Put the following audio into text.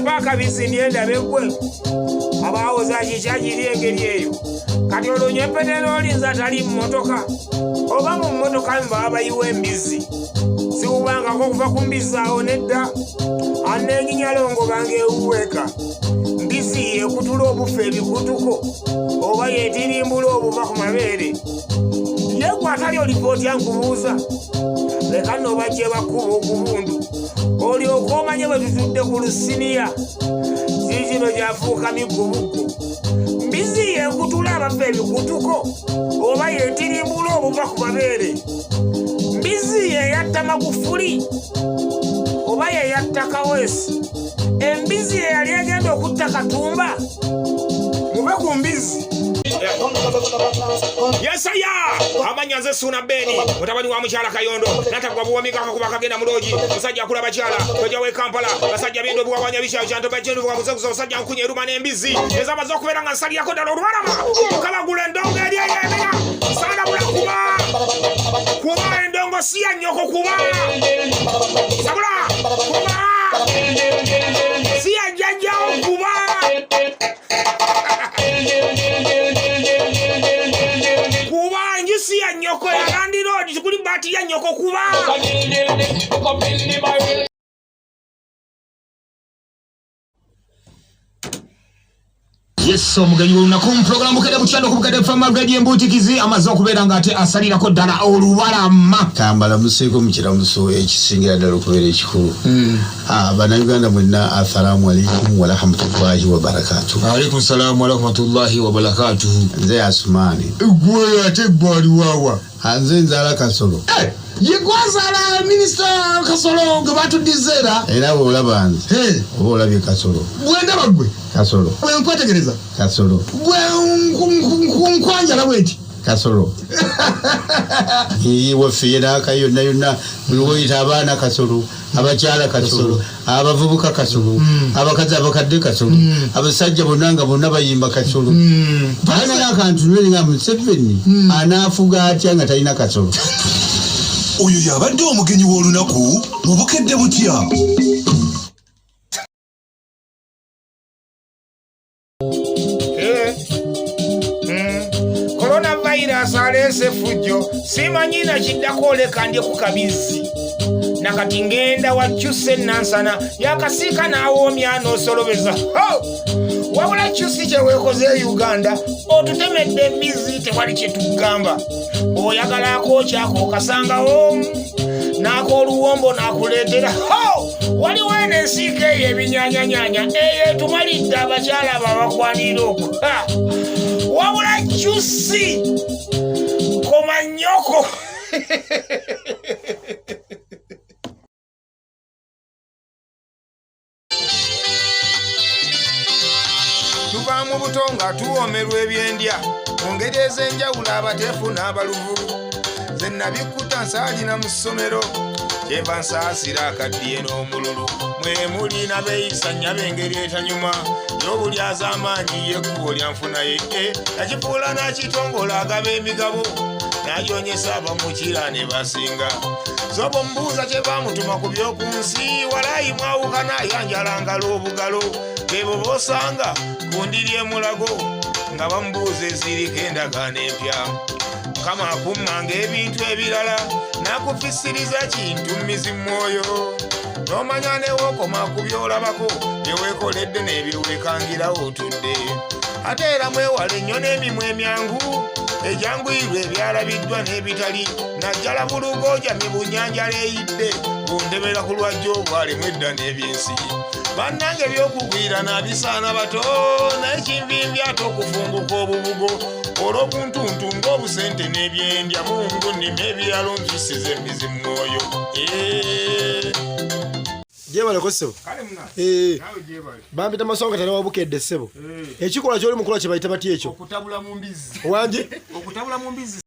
paka bisindienda bekwe abawo zakikyagira engeri eyo kati olwo nyempete n'olinza tali mmotoka oba mu mmotoka mbaba bayiwa embizi siwubangako okuva ku mbizi awo nedda anenyinyalongo bange ewuweka mbizi yekutula obufa ebikutuko oba yetirimbula obuva ku mabeere yegwatali olipooti yankubuuza leka nno bajje bakuba okubundu olyoka omanye bwe tutudde ku lusiniya kikino kyafuuka migubugu mbizi yekutula abafa ebikutuko oba yetirimbula obuva ku mabeere mbizi yeyatta Magufuli oba yeyatta Kaweesi embizi yeyali egenda okutta Katumba mube ku mbizi yesaya amanya nze Ssuuna Beni mutabani wa mukyala Kayondo natagwa buwamika akakuba kagenda mulogi musajja akula bakyala toja we Kampala basajja bendo buwawanya bishayo kyanto bajendo bwa muzeguza musajja nkunye eruma n'embizi ezamaze okubeera nga nsaliyako ddala olwalama okabagula endongo eri eyemera sana bula kuba endongo si ya nnyoko kuba sabula kuba si ya jjajjawo kuba si ya nyoko ya Randy Road kuli bati ya nyoko kuba yes omugenyi w'olunaku mu programu bukede bukyalo ku bukede from Radio Embutikizi amaze okubeera ng'ate asalirako ddala olubalama kambala museeko mukiramuso ekisingira ddala okubeera ekikulu bannayuganda mwenna assalamu alaikum wa rahmatullahi wa barakatuh. Alaikum salaam wa rahmatullahi wa barakatuh. Nze Asumani gwe ate gwali wawa nze nzaala Kasolo yegwazala Minister Kasolo ge batudizera era bw'olaba nze oba olabye Kasolo bwendaba gwe Kasolo bwe nkwetegereza Kasolo bwe nkwanjala bweti Kasolo waffe yenaaka yonna yonna buli abaana Kasolo abakyala Kasolo abavubuka Kasolo abakazi abakadde Kasolo abasajja bonna nga bonna bayimba Kasolo ana n'akantu nga Museveni anaafuga atya nga talina Kasolo oyo yabadde omugenyi w'olunaku mu bukedde butya. Coronavirus aleese fujjo simanyi nakiddako oleka ndye ku kabizi nakati ngenda wakyuse nansana yakasiika n'awoomya n'osolobeza wabula kyusi kyeweekoze e Uganda otutemedde embizi tewali kyetugamba oyagala akokyako okasangawo n'ak'oluwombo n'akuleetera waliwo eno ensiika eyo ebinyanyanyanya eyo etumalidde abakyala abo abakwanira okwo wabula kyusi koma nnyoko tuva mu buto nga tuwoomerwa ebyendya mu ngeri ez'enjawulo abateefu n'abaluvu ze nabikkuta nsaalina mu ssomero kyeva nsaasira akaddiye n'omululu mwe mulina beeyisanya b'engeri etanyuma y'obuli az'amaanyi y'ekkubo lyanfunaye yakifuula n'akitongola agaba emigabo n'agyonyesa abamukira ne basinga zoba omubuuza kye baamutuma ku by'oku nsi walayi mwawukana yanjalangala obugalo bebo b'osanga ku ndiri emulago nga bamubuuza eziriko endagaano empya Mukama akummanga ebintu ebirala n'akufisiriza kintu mmizimwoyo n'omanya newookoma ku by'olabako byeweekoledde n'ebyewekangirawo otudde ate era mwewala ennyo n'emimwa emyangu ebyanguyirwa ebyalabiddwa n'ebitali najjala bulugooja mibunyanjala eyidde bundebera ku lwajja obwalemu edda n'ebyensi bannange by'okugwira nabisaana bato naye kinvimbi ate okufunguka obubugo olw'obuntuntu ng'obusente n'ebyendya mungu nnima ebirala onvisiza emizimwoyo jebaleko ssebo bampita masonga tane wabukedde ssebo ekikola ky'oli mukula kye bayita bati ekyo okutabula mu mbizi wanje okutabula mu mbizi